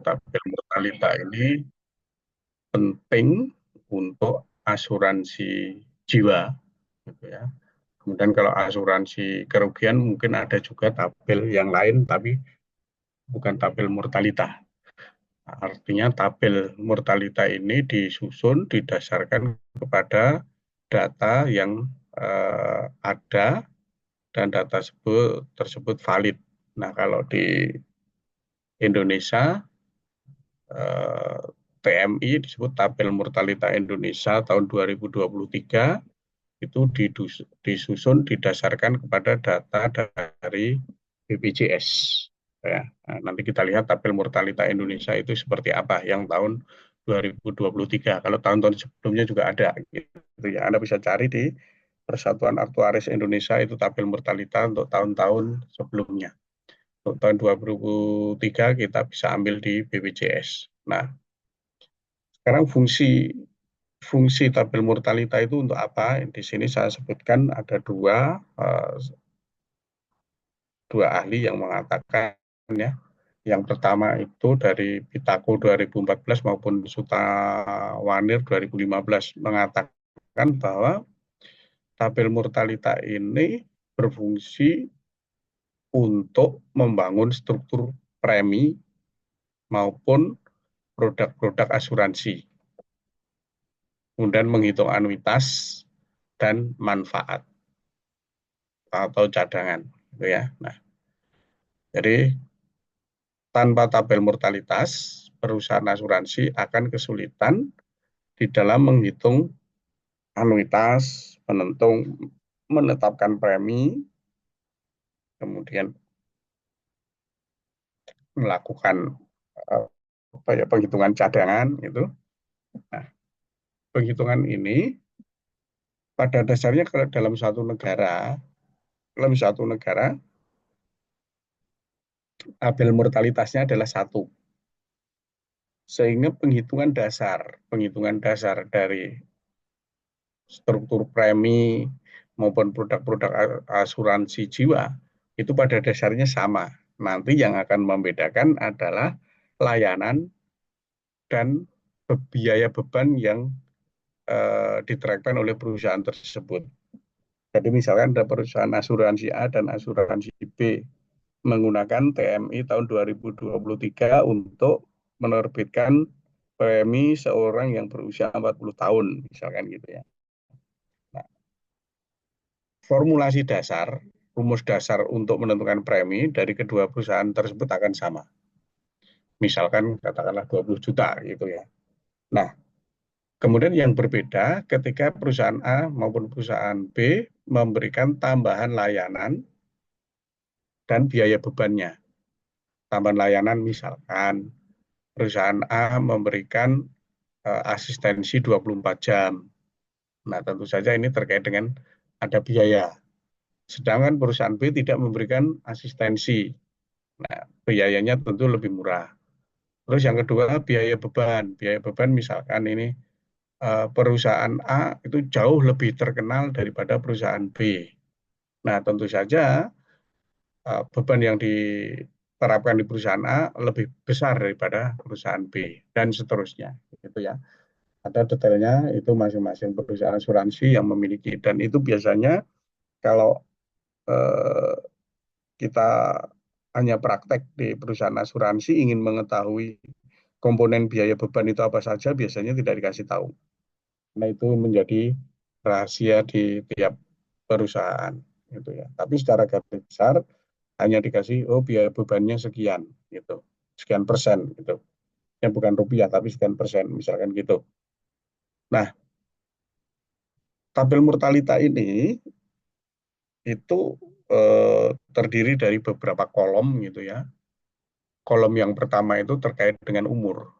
tabel mortalita ini penting untuk asuransi jiwa, gitu ya. Kemudian kalau asuransi kerugian mungkin ada juga tabel yang lain, tapi bukan tabel mortalita. Artinya tabel mortalita ini disusun didasarkan kepada data yang ada dan data tersebut valid. Nah, kalau di Indonesia, TMI disebut Tabel Mortalita Indonesia tahun 2023 itu disusun didasarkan kepada data dari BPJS. Ya. Nah, nanti kita lihat tabel mortalita Indonesia itu seperti apa yang tahun 2023. Kalau tahun-tahun sebelumnya juga ada. Gitu ya. Anda bisa cari di Persatuan Aktuaris Indonesia itu tabel mortalita untuk tahun-tahun sebelumnya. Untuk tahun 2003 kita bisa ambil di BPJS. Nah, sekarang fungsi tabel mortalita itu untuk apa? Di sini saya sebutkan ada dua ahli yang mengatakan, ya. Yang pertama itu dari Pitako 2014 maupun Sutawanir 2015 mengatakan bahwa tabel mortalita ini berfungsi untuk membangun struktur premi maupun produk-produk asuransi, kemudian menghitung anuitas dan manfaat atau cadangan, gitu ya. Nah, jadi tanpa tabel mortalitas, perusahaan asuransi akan kesulitan di dalam menghitung anuitas, menetapkan premi, kemudian melakukan penghitungan cadangan itu. Nah, penghitungan ini pada dasarnya dalam satu negara tabel mortalitasnya adalah satu, sehingga penghitungan dasar dari struktur premi maupun produk-produk asuransi jiwa itu pada dasarnya sama. Nanti yang akan membedakan adalah layanan dan biaya beban yang diterapkan oleh perusahaan tersebut. Jadi misalkan ada perusahaan asuransi A dan asuransi B menggunakan TMI tahun 2023 untuk menerbitkan premi seorang yang berusia 40 tahun, misalkan gitu ya. Nah, formulasi dasar, rumus dasar untuk menentukan premi dari kedua perusahaan tersebut akan sama. Misalkan katakanlah 20 juta gitu ya. Nah, kemudian yang berbeda ketika perusahaan A maupun perusahaan B memberikan tambahan layanan dan biaya bebannya. Tambahan layanan misalkan perusahaan A memberikan asistensi 24 jam. Nah, tentu saja ini terkait dengan ada biaya. Sedangkan perusahaan B tidak memberikan asistensi. Nah, biayanya tentu lebih murah. Terus yang kedua, biaya beban. Biaya beban misalkan ini perusahaan A itu jauh lebih terkenal daripada perusahaan B. Nah, tentu saja beban yang diterapkan di perusahaan A lebih besar daripada perusahaan B dan seterusnya, gitu ya. Ada detailnya itu masing-masing perusahaan asuransi yang memiliki, dan itu biasanya kalau eh, kita hanya praktek di perusahaan asuransi ingin mengetahui komponen biaya beban itu apa saja, biasanya tidak dikasih tahu. Nah, itu menjadi rahasia di tiap perusahaan, gitu ya. Tapi secara garis besar hanya dikasih oh biaya bebannya sekian, gitu, sekian persen, gitu. Ya bukan rupiah tapi sekian persen, misalkan gitu. Nah, tabel mortalita ini itu terdiri dari beberapa kolom, gitu ya. Kolom yang pertama itu terkait dengan umur.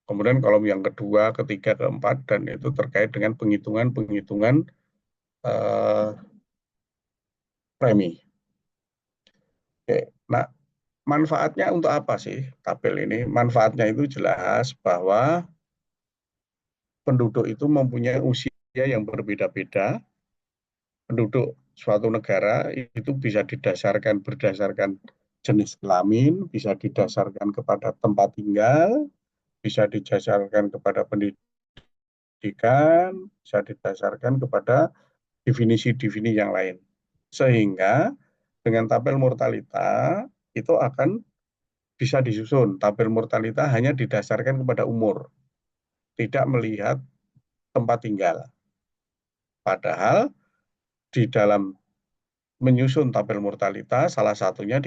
Kemudian kolom yang kedua, ketiga, keempat, dan itu terkait dengan penghitungan-penghitungan eh, premi. Oke. Nah, manfaatnya untuk apa sih tabel ini? Manfaatnya itu jelas bahwa penduduk itu mempunyai usia yang berbeda-beda. Penduduk suatu negara itu bisa berdasarkan jenis kelamin, bisa didasarkan kepada tempat tinggal, bisa didasarkan kepada pendidikan, bisa didasarkan kepada definisi-definisi yang lain. Sehingga dengan tabel mortalita itu akan bisa disusun. Tabel mortalita hanya didasarkan kepada umur, tidak melihat tempat tinggal. Padahal di dalam menyusun tabel mortalita, salah satunya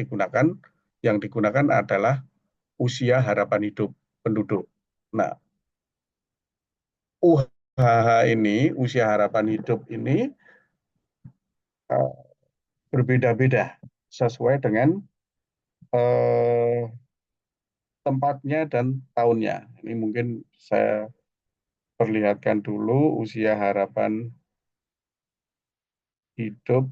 yang digunakan adalah usia harapan hidup penduduk. Nah, UHH ini, usia harapan hidup ini eh, berbeda-beda sesuai dengan eh, tempatnya dan tahunnya. Ini mungkin saya perlihatkan dulu usia harapan hidup.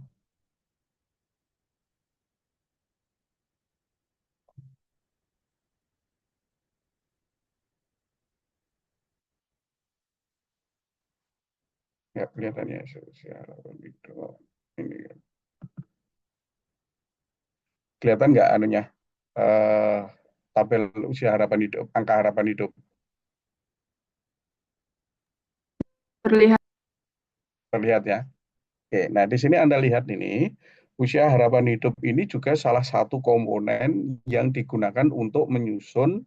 Nggak kelihatan ya usia harapan hidup. Ini kelihatan nggak anunya? eh, Tabel usia harapan hidup, angka harapan hidup. Terlihat. Terlihat ya. Oke, nah di sini Anda lihat ini, usia harapan hidup ini juga salah satu komponen yang digunakan untuk menyusun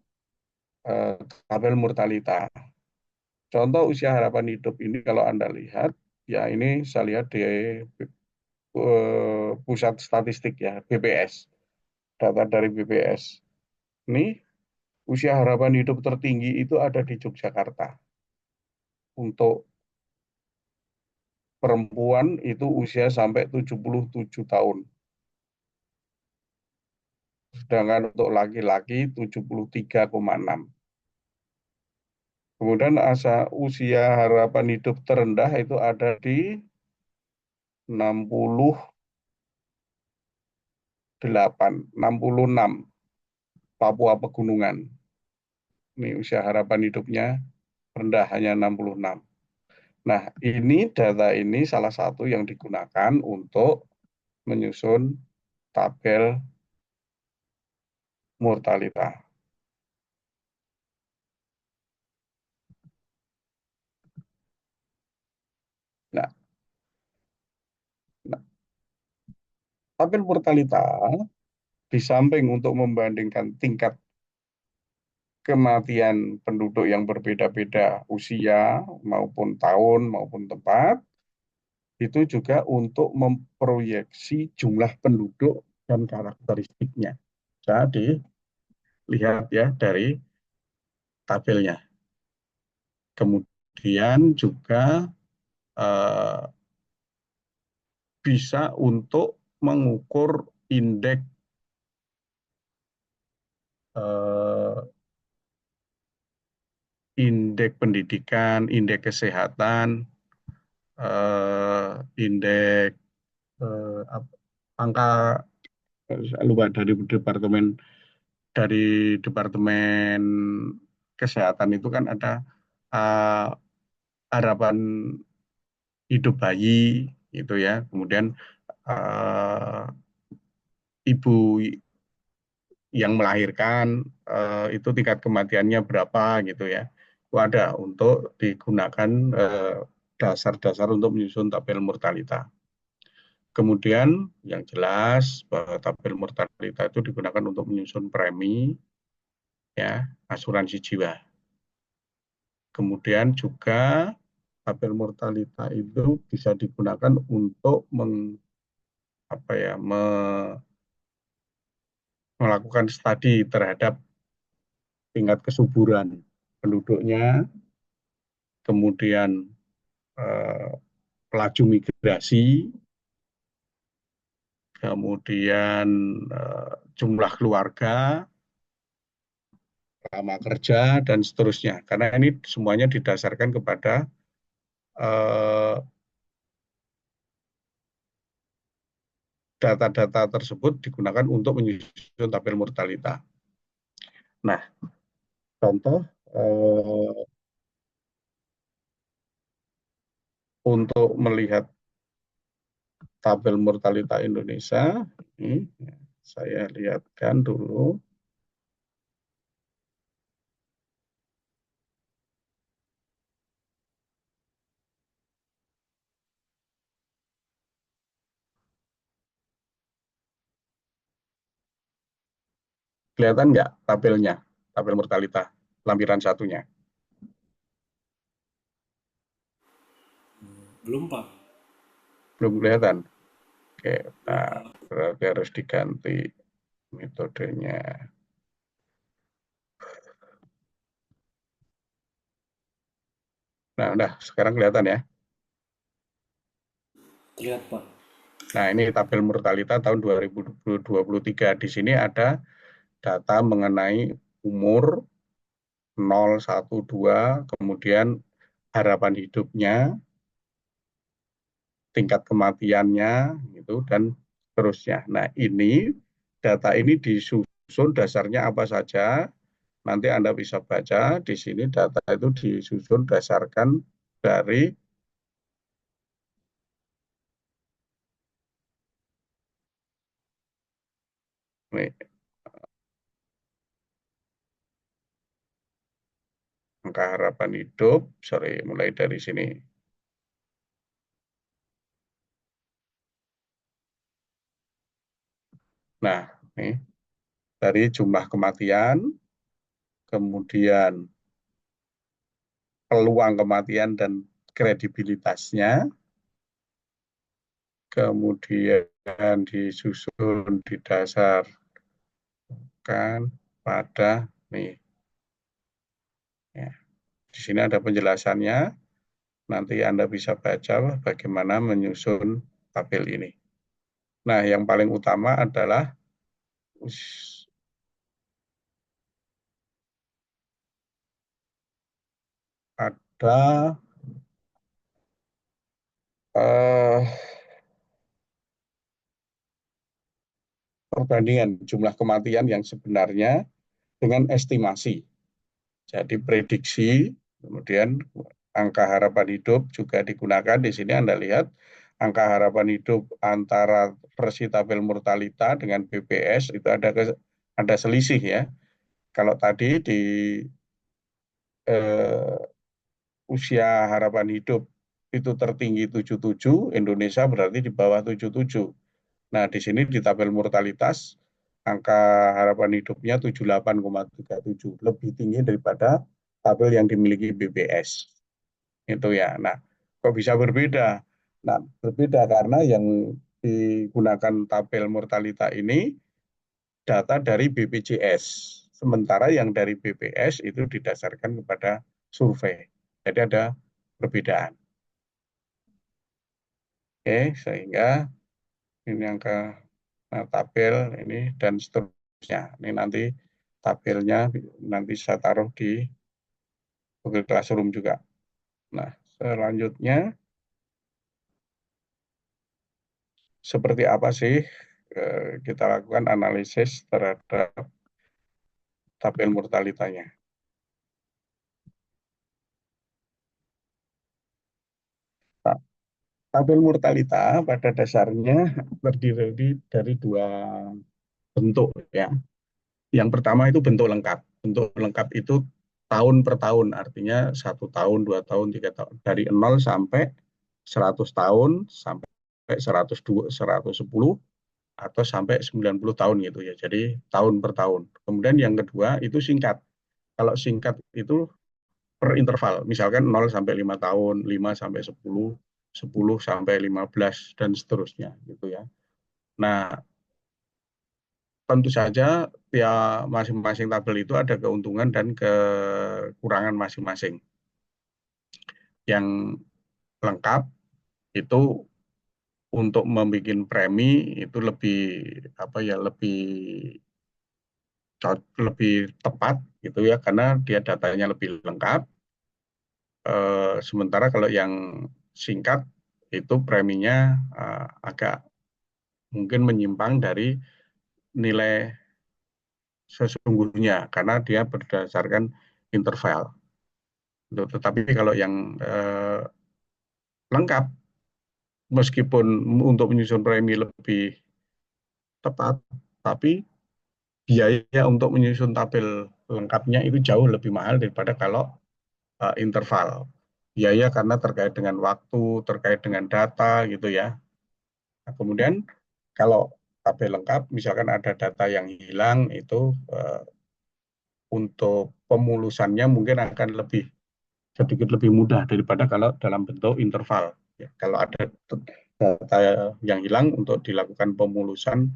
eh, tabel mortalita. Contoh usia harapan hidup ini kalau Anda lihat, ya ini saya lihat di pusat statistik ya, BPS, data dari BPS. Ini usia harapan hidup tertinggi itu ada di Yogyakarta. Untuk perempuan itu usia sampai 77 tahun. Sedangkan untuk laki-laki 73,6. Kemudian usia harapan hidup terendah itu ada di 68, 66, Papua Pegunungan. Ini usia harapan hidupnya rendah hanya 66. Nah, ini data ini salah satu yang digunakan untuk menyusun tabel mortalita. Nah, nah, tabel mortalita di samping untuk membandingkan tingkat kematian penduduk yang berbeda-beda usia maupun tahun maupun tempat, itu juga untuk memproyeksi jumlah penduduk dan karakteristiknya. Jadi, lihat ya dari tabelnya. Kemudian juga eh, bisa untuk mengukur indeks eh, indeks pendidikan, indeks kesehatan, indeks angka lupa dari departemen kesehatan itu kan ada eh, harapan hidup bayi gitu ya. Kemudian eh, ibu yang melahirkan itu tingkat kematiannya berapa gitu ya. Itu ada untuk digunakan dasar-dasar untuk menyusun tabel mortalita. Kemudian yang jelas bahwa tabel mortalita itu digunakan untuk menyusun premi ya asuransi jiwa. Kemudian juga tabel mortalita itu bisa digunakan untuk apa ya, melakukan studi terhadap tingkat kesuburan penduduknya, kemudian eh, pelaju migrasi, kemudian jumlah keluarga, lama kerja, dan seterusnya. Karena ini semuanya didasarkan kepada eh, data-data tersebut digunakan untuk menyusun tabel mortalita. Nah, contoh untuk melihat tabel mortalita Indonesia, ini, Saya lihatkan dulu. Kelihatan nggak tabelnya, tabel mortalita, lampiran satunya? Belum, Pak. Belum kelihatan. Oke, Belum, nah, Pak. berarti harus diganti metodenya. Nah, udah, sekarang kelihatan ya. Terlihat, Pak. Nah, ini tabel mortalita tahun 2023. Di sini ada data mengenai umur 0, 1, 2, kemudian harapan hidupnya, tingkat kematiannya, gitu, dan seterusnya. Nah, data ini disusun dasarnya apa saja. Nanti Anda bisa baca di sini data itu disusun dasarkan dari nih, angka harapan hidup, mulai dari sini. Nah, nih, dari jumlah kematian, kemudian peluang kematian dan kredibilitasnya, kemudian disusun didasarkan pada nih, ya, di sini ada penjelasannya. Nanti Anda bisa baca bagaimana menyusun tabel ini. Nah, yang paling utama adalah ada eh, perbandingan jumlah kematian yang sebenarnya dengan estimasi. Jadi prediksi, kemudian angka harapan hidup juga digunakan. Di sini Anda lihat angka harapan hidup antara versi tabel mortalita dengan BPS itu ada selisih ya. Kalau tadi di eh, usia harapan hidup itu tertinggi 77, Indonesia berarti di bawah 77. Nah, di sini di tabel mortalitas angka harapan hidupnya 78,37, lebih tinggi daripada tabel yang dimiliki BPS. Itu ya. Nah, kok bisa berbeda? Nah, berbeda karena yang digunakan tabel mortalita ini data dari BPJS. Sementara yang dari BPS itu didasarkan kepada survei. Jadi ada perbedaan. Oke, sehingga ini angka tabel ini dan seterusnya. Ini nanti tabelnya nanti saya taruh di Google Classroom juga. Nah, selanjutnya seperti apa sih kita lakukan analisis terhadap tabel mortalitanya. Nah, tabel mortalita pada dasarnya terdiri dari dua bentuk ya. Yang pertama itu bentuk lengkap. Bentuk lengkap itu tahun per tahun, artinya 1 tahun, 2 tahun, 3 tahun. Dari 0 sampai 100 tahun, sampai 102, 110, atau sampai 90 tahun gitu ya. Jadi tahun per tahun. Kemudian yang kedua itu singkat. Kalau singkat itu per interval. Misalkan 0 sampai 5 tahun, 5 sampai 10, 10 sampai 15, dan seterusnya gitu ya. Nah, tentu saja ya masing-masing tabel itu ada keuntungan dan kekurangan masing-masing. Yang lengkap itu untuk membuat premi itu lebih apa ya lebih tepat gitu ya karena dia datanya lebih lengkap. Sementara kalau yang singkat itu preminya agak mungkin menyimpang dari nilai sesungguhnya karena dia berdasarkan interval. Tetapi kalau yang lengkap, meskipun untuk menyusun premi lebih tepat, tapi biaya untuk menyusun tabel lengkapnya itu jauh lebih mahal daripada kalau interval. Biaya karena terkait dengan waktu, terkait dengan data gitu ya. Nah, kemudian kalau tabel lengkap, misalkan ada data yang hilang, itu untuk pemulusannya mungkin akan sedikit lebih mudah daripada kalau dalam bentuk interval. Ya, kalau ada data yang hilang untuk dilakukan pemulusan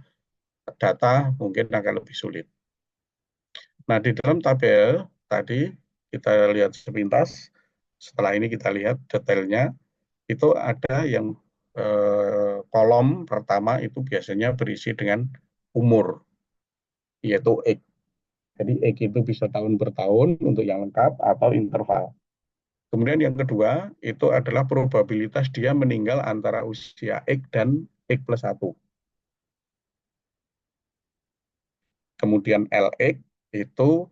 data mungkin akan lebih sulit. Nah, di dalam tabel tadi kita lihat sepintas, setelah ini kita lihat detailnya, itu ada yang kolom pertama itu biasanya berisi dengan umur, yaitu X. Jadi X itu bisa tahun per tahun untuk yang lengkap atau interval. Kemudian yang kedua itu adalah probabilitas dia meninggal antara usia X dan X plus 1. Kemudian LX itu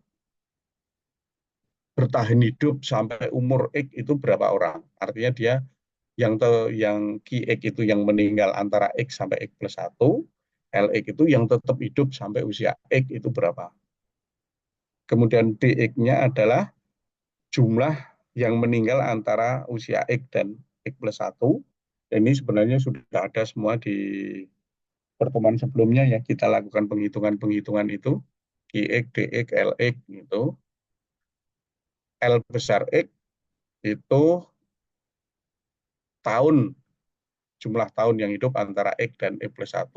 bertahan hidup sampai umur X itu berapa orang. Artinya dia yang QX itu yang meninggal antara X sampai X plus 1, LX itu yang tetap hidup sampai usia X itu berapa. Kemudian DX-nya adalah jumlah yang meninggal antara usia X dan X plus 1. Ini sebenarnya sudah ada semua di pertemuan sebelumnya ya. Kita lakukan penghitungan-penghitungan itu. QX, DX, LX itu. L besar X itu tahun, jumlah tahun yang hidup antara X dan X plus 1.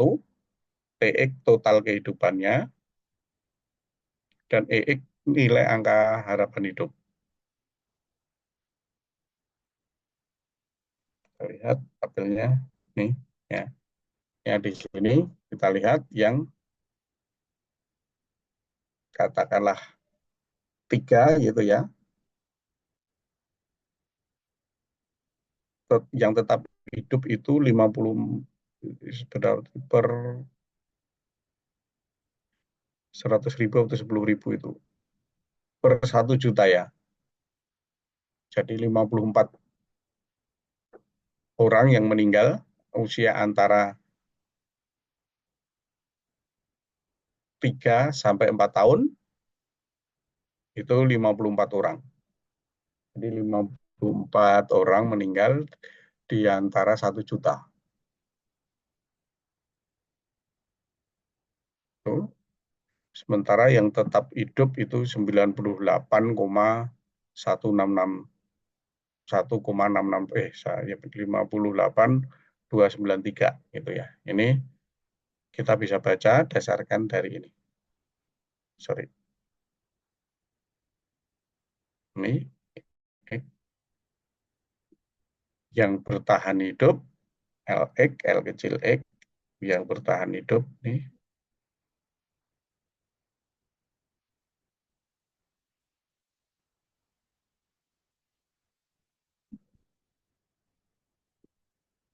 TX total kehidupannya, dan EX nilai angka harapan hidup. Kita lihat tabelnya nih ya. Ya di sini kita lihat yang katakanlah 3 gitu ya. Yang tetap hidup itu 50 per 100.000 atau 10.000 itu per 1 juta ya. Jadi 54 orang yang meninggal usia antara 3 sampai 4 tahun itu 54 orang. Jadi 54 orang meninggal di antara 1 juta. Tuh. Sementara yang tetap hidup itu 98,166 saya 58,293 gitu ya. Ini kita bisa baca dasarkan dari ini. Sorry. Ini yang bertahan hidup LX, L kecil X yang bertahan hidup nih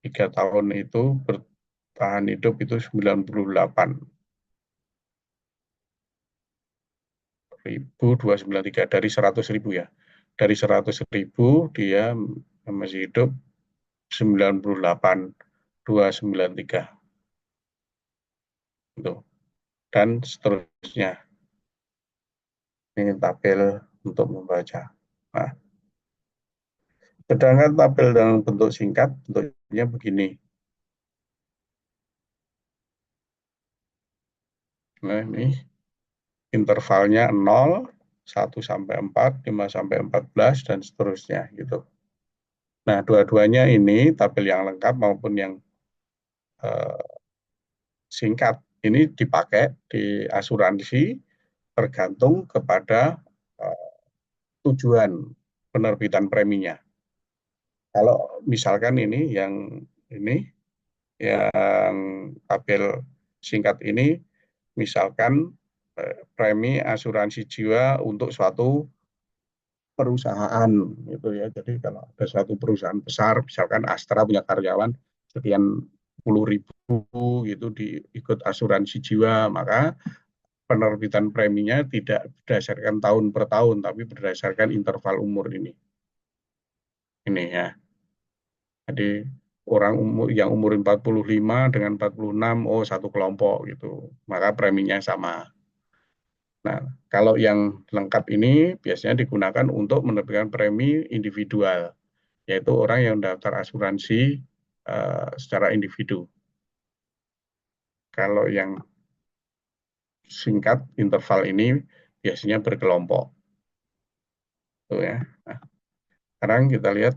3 tahun itu bertahan hidup itu 98.293 dari 100.000 ya. Dari 100.000 dia masih hidup 98.293 itu, dan seterusnya. Ini tabel untuk membaca. Nah, sedangkan tabel dalam bentuk singkat bentuknya begini. Nah, ini intervalnya 0, 1 sampai 4, 5 sampai 14 dan seterusnya gitu. Nah, dua-duanya ini tabel yang lengkap maupun yang singkat ini dipakai di asuransi tergantung kepada tujuan penerbitan preminya. Kalau misalkan ini yang tabel singkat ini misalkan premi asuransi jiwa untuk suatu perusahaan gitu ya. Jadi kalau ada suatu perusahaan besar, misalkan Astra punya karyawan sekian puluh ribu gitu ikut asuransi jiwa, maka penerbitan preminya tidak berdasarkan tahun per tahun, tapi berdasarkan interval umur ini. Ini ya. Jadi orang yang umur 45 dengan 46, oh satu kelompok gitu. Maka preminya sama. Nah, kalau yang lengkap ini biasanya digunakan untuk menerbitkan premi individual, yaitu orang yang daftar asuransi secara individu. Kalau yang singkat interval ini biasanya berkelompok. Tuh ya. Nah, sekarang kita lihat,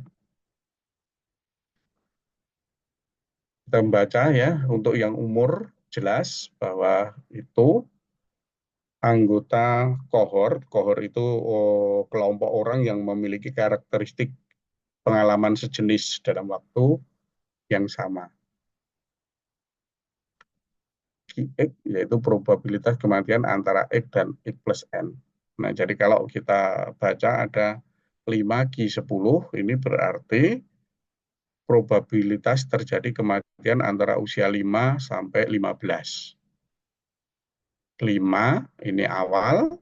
kita membaca ya, untuk yang umur jelas bahwa itu anggota kohort. Kohort itu kelompok orang yang memiliki karakteristik pengalaman sejenis dalam waktu yang sama. X yaitu probabilitas kematian antara X dan X plus N. Nah, jadi kalau kita baca ada 5Q10, ini berarti probabilitas terjadi kematian antara usia 5 sampai 15. 5 ini awal,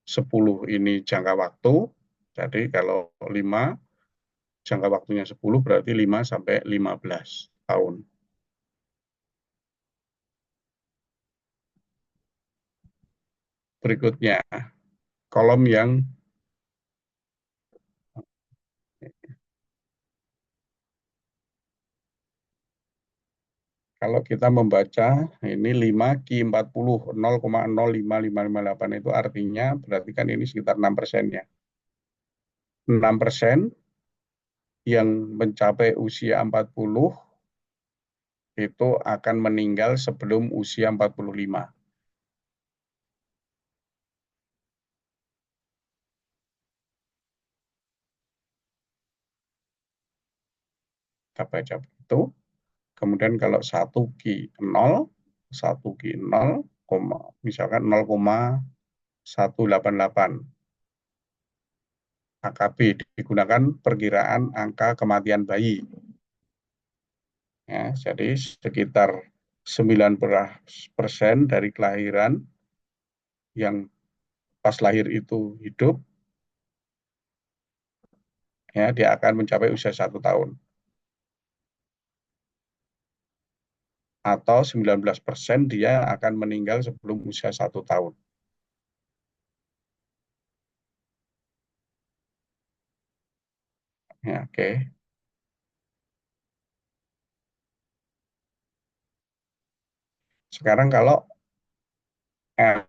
10 ini jangka waktu. Jadi kalau 5 jangka waktunya 10 berarti 5 sampai 15 tahun. Berikutnya, kolom yang kalau kita membaca ini 5Q40 0,05558 itu artinya berarti kan ini sekitar 6% ya. 6% yang mencapai usia 40 itu akan meninggal sebelum usia 45. Kita baca begitu. Kemudian kalau 1Q0, misalkan 0,188 AKB digunakan perkiraan angka kematian bayi. Ya, jadi sekitar 19% dari kelahiran yang pas lahir itu hidup, ya dia akan mencapai usia 1 tahun. Atau 19% dia akan meninggal sebelum usia 1 tahun. Ya, oke. Sekarang kalau L,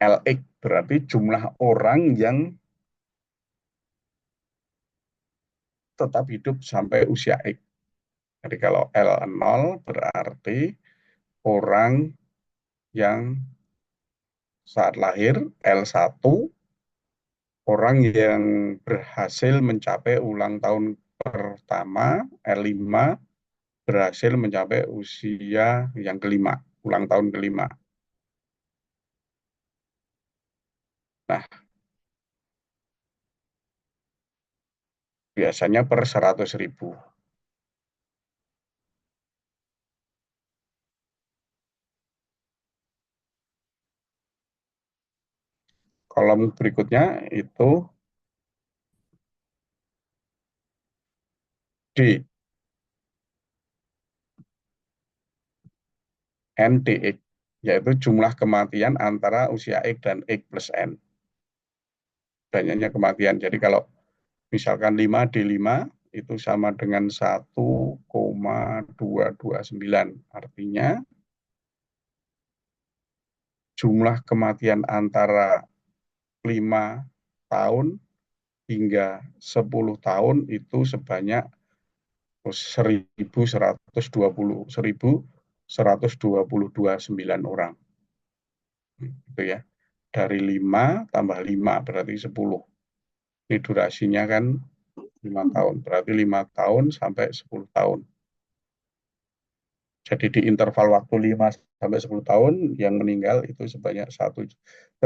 LX berarti jumlah orang yang tetap hidup sampai usia X. Jadi kalau L0 berarti orang yang saat lahir, L1 orang yang berhasil mencapai ulang tahun pertama, L5 berhasil mencapai usia yang kelima, ulang tahun kelima. Nah, biasanya per 100.000. Kolom berikutnya itu D, NDX, yaitu jumlah kematian antara usia X dan X plus N. Banyaknya kematian. Jadi kalau misalkan 5D5 itu sama dengan 1,229. Artinya jumlah kematian antara 5 tahun hingga 10 tahun itu sebanyak 1.129 orang. Itu ya. Dari 5 tambah 5 berarti 10. Ini durasinya kan 5 tahun. Berarti 5 tahun sampai 10 tahun. Jadi di interval waktu 5 sampai 10 tahun yang meninggal itu sebanyak 1.229.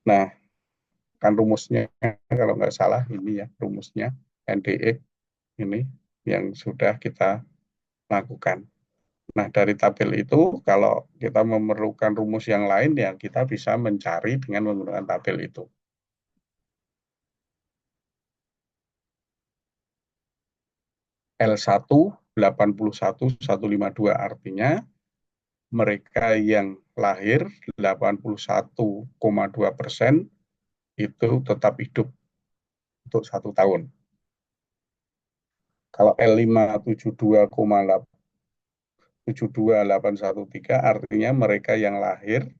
Nah, kan rumusnya kalau nggak salah ini ya rumusnya NDX ini yang sudah kita lakukan. Nah, dari tabel itu, kalau kita memerlukan rumus yang lain, ya kita bisa mencari dengan menggunakan tabel itu. L1 81.152 artinya mereka yang lahir 81,2% itu tetap hidup untuk 1 tahun. Kalau L5 72,813 artinya mereka yang lahir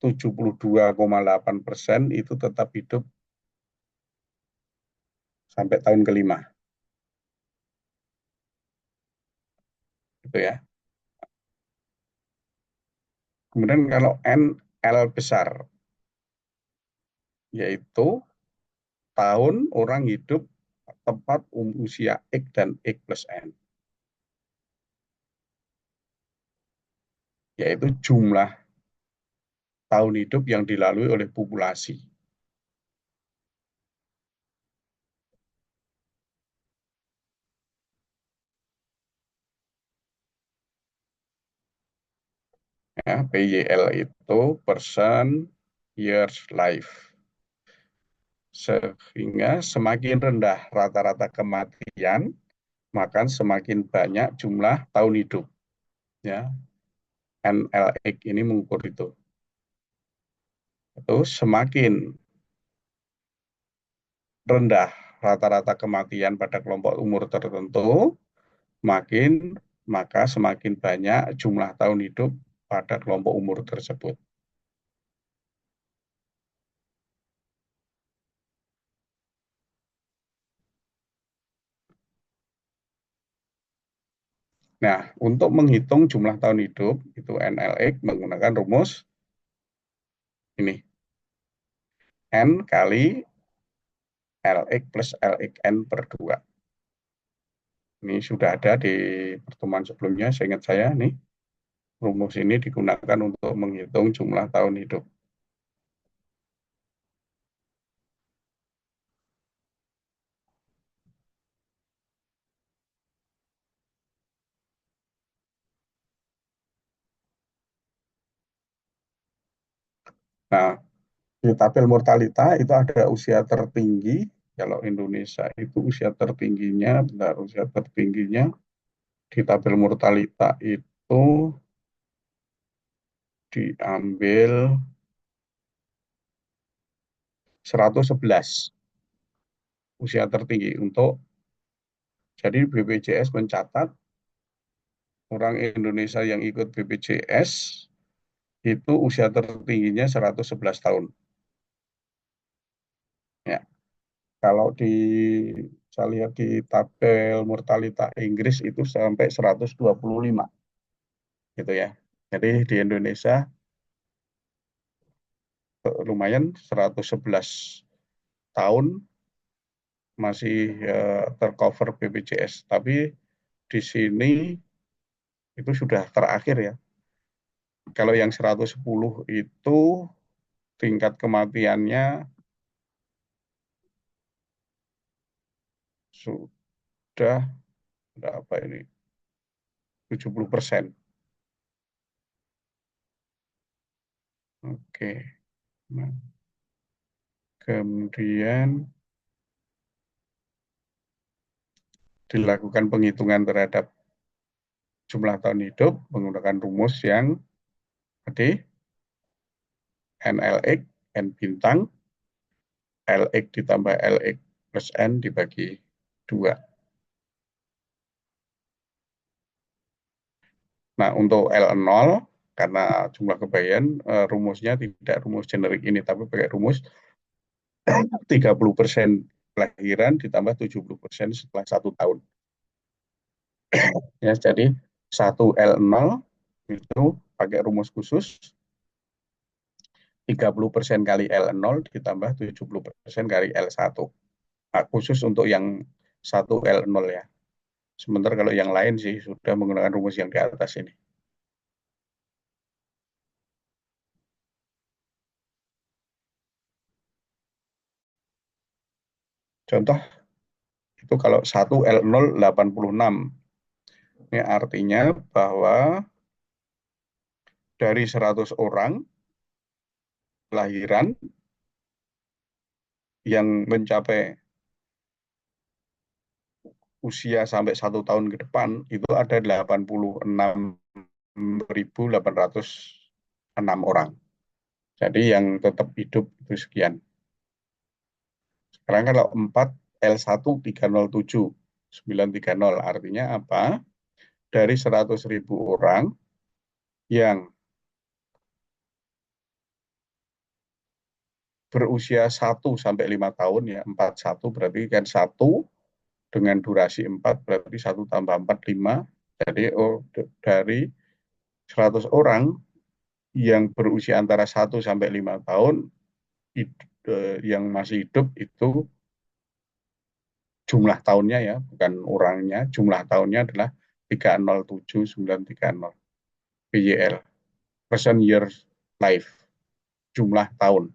72,8% itu tetap hidup sampai tahun kelima. Gitu ya. Kemudian kalau N, L besar, yaitu tahun orang hidup tepat usia X dan X plus N, yaitu jumlah tahun hidup yang dilalui oleh populasi. Ya, PYL itu person years life. Sehingga semakin rendah rata-rata kematian, maka semakin banyak jumlah tahun hidup. Ya, NLX ini mengukur itu. Itu semakin rendah rata-rata kematian pada kelompok umur tertentu, makin maka semakin banyak jumlah tahun hidup pada kelompok umur tersebut. Nah, untuk menghitung jumlah tahun hidup, itu NLX menggunakan rumus ini. N kali LX plus LXN per 2. Ini sudah ada di pertemuan sebelumnya, seingat saya nih. Rumus ini digunakan untuk menghitung jumlah tahun hidup. Nah, di tabel mortalita itu ada usia tertinggi. Kalau Indonesia itu usia tertingginya, bentar, usia tertingginya di tabel mortalita itu diambil 111 usia tertinggi untuk, jadi BPJS mencatat orang Indonesia yang ikut BPJS itu usia tertingginya 111 tahun. Ya, kalau saya lihat di tabel mortalita Inggris itu sampai 125 gitu ya. Jadi di Indonesia lumayan 111 tahun masih tercover BPJS. Tapi di sini itu sudah terakhir ya. Kalau yang 110 itu tingkat kematiannya sudah berapa ini? 70%. Oke. Nah, kemudian dilakukan penghitungan terhadap jumlah tahun hidup menggunakan rumus yang tadi NLX, N bintang, LX ditambah LX plus N dibagi 2. Nah, untuk L0, karena jumlah kebagian, rumusnya tidak rumus generik ini, tapi pakai rumus 30% kelahiran ditambah 70% setelah 1 tahun. Ya, jadi 1L0 itu pakai rumus khusus 30% kali L0 ditambah 70% kali L1. Nah, khusus untuk yang 1L0 ya. Sementara kalau yang lain sih sudah menggunakan rumus yang di atas ini. Contoh itu kalau 1L0 86 Ini artinya bahwa dari 100 orang lahiran yang mencapai usia sampai 1 tahun ke depan itu ada 86.806 orang. Jadi yang tetap hidup itu sekian. Sekarang kalau 4 L1307 930 artinya apa? Dari 100.000 orang yang berusia 1 sampai 5 tahun ya 41 berarti kan satu dengan durasi 4 berarti 1 tambah 4 5. Jadi dari 100 orang yang berusia antara 1 sampai 5 tahun yang masih hidup itu jumlah tahunnya ya, bukan orangnya, jumlah tahunnya adalah 307930 PYL, person year life, jumlah tahun.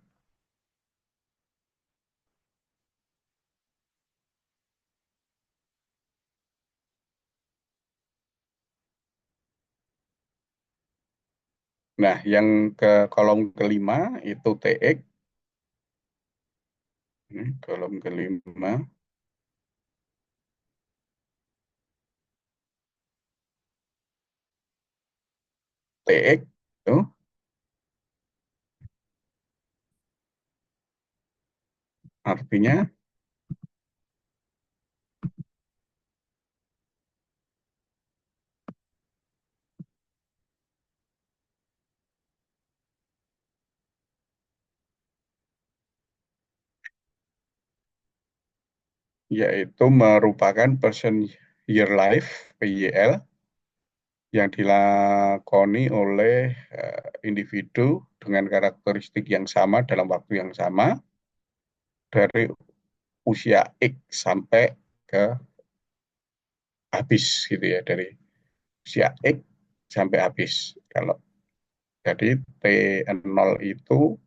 Nah, yang ke kolom kelima itu TX, ini kolom kelima, TX itu artinya yaitu merupakan person year life PYL yang dilakoni oleh individu dengan karakteristik yang sama dalam waktu yang sama dari usia X sampai ke habis gitu ya, dari usia X sampai habis. Kalau jadi T0 itu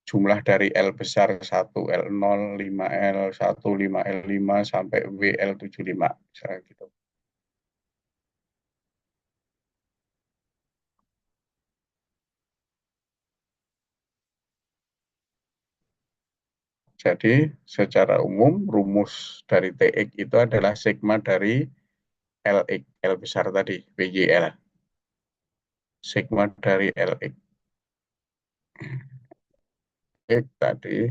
jumlah dari L besar 1, L0, 5L, 1, 5L5 sampai WL75 misalnya gitu. Jadi secara umum rumus dari TX itu adalah sigma dari LX, L besar tadi, WYL. Sigma dari LX. X tadi,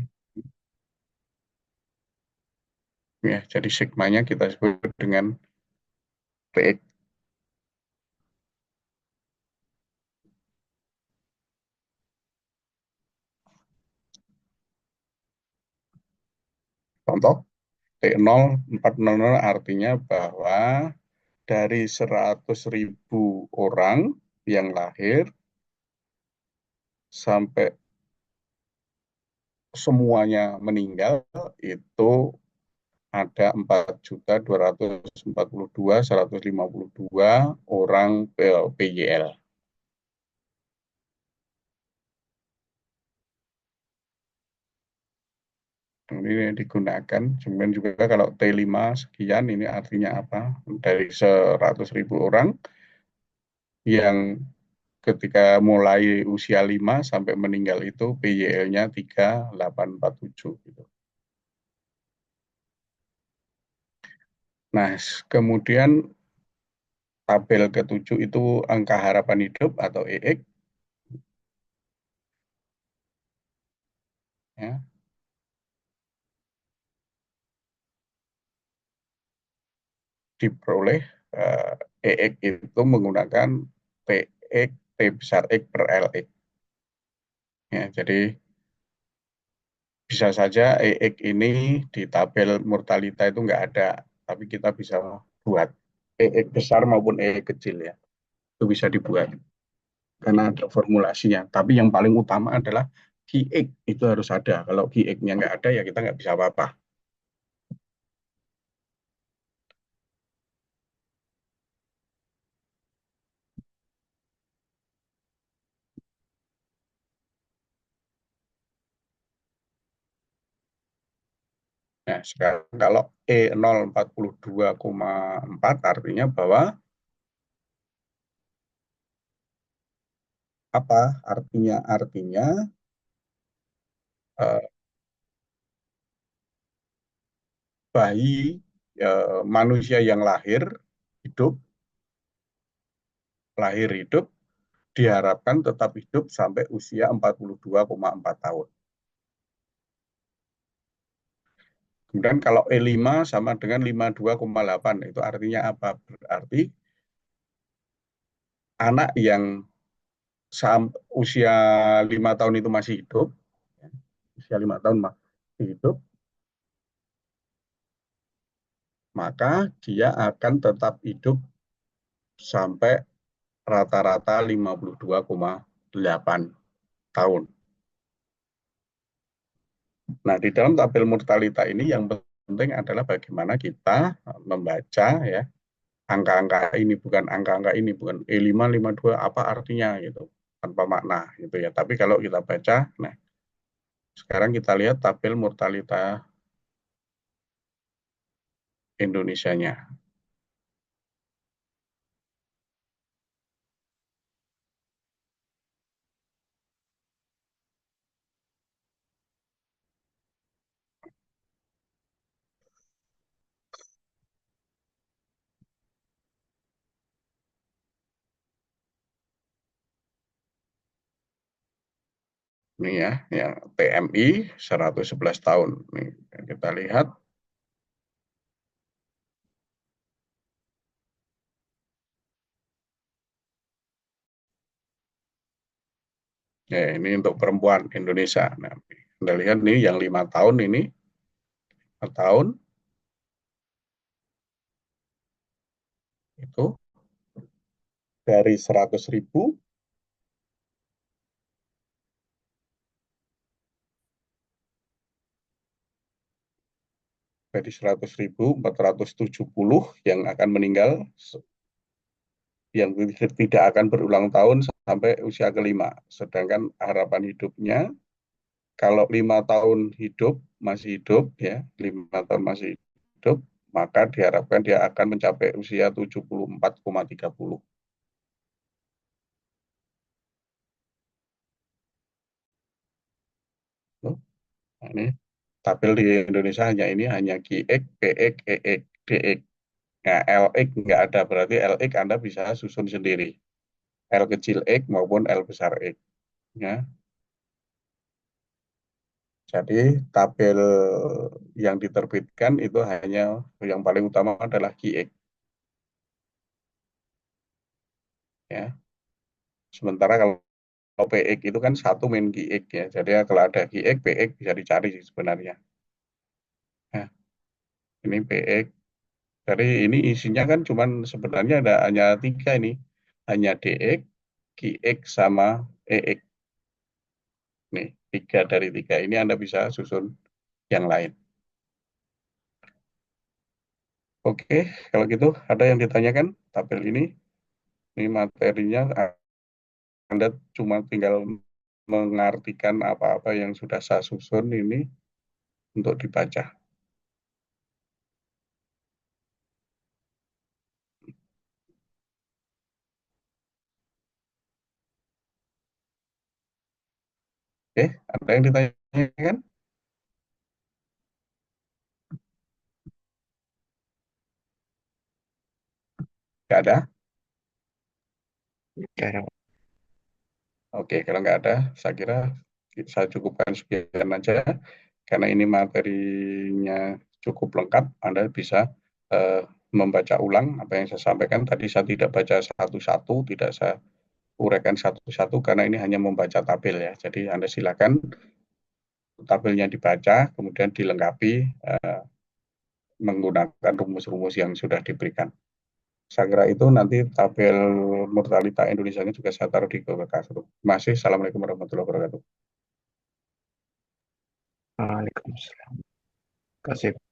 ya, jadi sigmanya kita sebut dengan TX. Contoh, T0400 artinya bahwa dari 100.000 orang yang lahir sampai semuanya meninggal itu ada 4.242.152 orang PYL. Ini digunakan, kemudian juga kalau T5 sekian ini artinya apa? Dari 100.000 orang yang ketika mulai usia 5 sampai meninggal itu PYL-nya 3847 gitu. Nah, kemudian tabel ketujuh itu angka harapan hidup atau EX ya, diperoleh EX itu menggunakan TX T besar X per LX ya. Jadi bisa saja EX ini di tabel mortalita itu nggak ada, tapi kita bisa buat EX besar maupun EX kecil ya. Itu bisa dibuat karena ada formulasinya. Tapi yang paling utama adalah QX itu harus ada. Kalau QX-nya nggak ada ya kita nggak bisa apa-apa. Nah, sekarang kalau E042,4 artinya bahwa Apa artinya? Artinya eh, bayi manusia yang hidup, lahir hidup, diharapkan tetap hidup sampai usia 42,4 tahun. Kemudian kalau E5 sama dengan 52,8, itu artinya apa? Berarti anak yang usia 5 tahun itu masih hidup, ya, usia 5 tahun masih hidup, maka dia akan tetap hidup sampai rata-rata 52,8 tahun. Nah, di dalam tabel mortalita ini yang penting adalah bagaimana kita membaca ya angka-angka ini, bukan angka-angka ini, bukan E5, 52 apa artinya gitu, tanpa makna gitu ya. Tapi kalau kita baca, nah sekarang kita lihat tabel mortalita Indonesianya. Ini ya TMI 111 tahun. Nih, kita lihat ya, ini untuk perempuan Indonesia. Nah, Anda lihat nih yang 5 tahun ini, 5 tahun itu dari 100.000 dari 100.470 yang akan meninggal, yang tidak akan berulang tahun sampai usia kelima. Sedangkan harapan hidupnya, kalau 5 tahun masih hidup, ya 5 tahun masih hidup, maka diharapkan dia akan mencapai usia 74,30. Nah, ini tabel di Indonesia hanya GX, PX, EX, DX. Nah, LX nggak ada, berarti LX Anda bisa susun sendiri. L kecil X maupun L besar X. Ya. Jadi tabel yang diterbitkan itu hanya yang paling utama adalah GX. Ya. Sementara kalau PX itu kan satu main GX ya. Jadi ya, kalau ada GX, PX bisa dicari sih sebenarnya. Nah, ini PX. Jadi ini isinya kan cuman sebenarnya ada hanya tiga ini. Hanya DX, GX, sama EX. Nih, tiga dari tiga ini Anda bisa susun yang lain. Oke, kalau gitu ada yang ditanyakan tabel ini? Ini materinya Anda cuma tinggal mengartikan apa-apa yang sudah saya susun ini untuk dibaca. Oke, ada yang ditanyakan? Nggak ada? Oke, oke, kalau nggak ada, saya kira saya cukupkan sekian aja. Karena ini materinya cukup lengkap, Anda bisa eh, membaca ulang apa yang saya sampaikan. Tadi saya tidak baca satu-satu, tidak saya uraikan satu-satu, karena ini hanya membaca tabel ya. Jadi Anda silakan tabelnya dibaca, kemudian dilengkapi menggunakan rumus-rumus yang sudah diberikan. Saya kira itu nanti tabel mortalita Indonesia ini juga saya taruh di Google Classroom. Masih, Assalamualaikum warahmatullahi wabarakatuh. Waalaikumsalam. Terima kasih.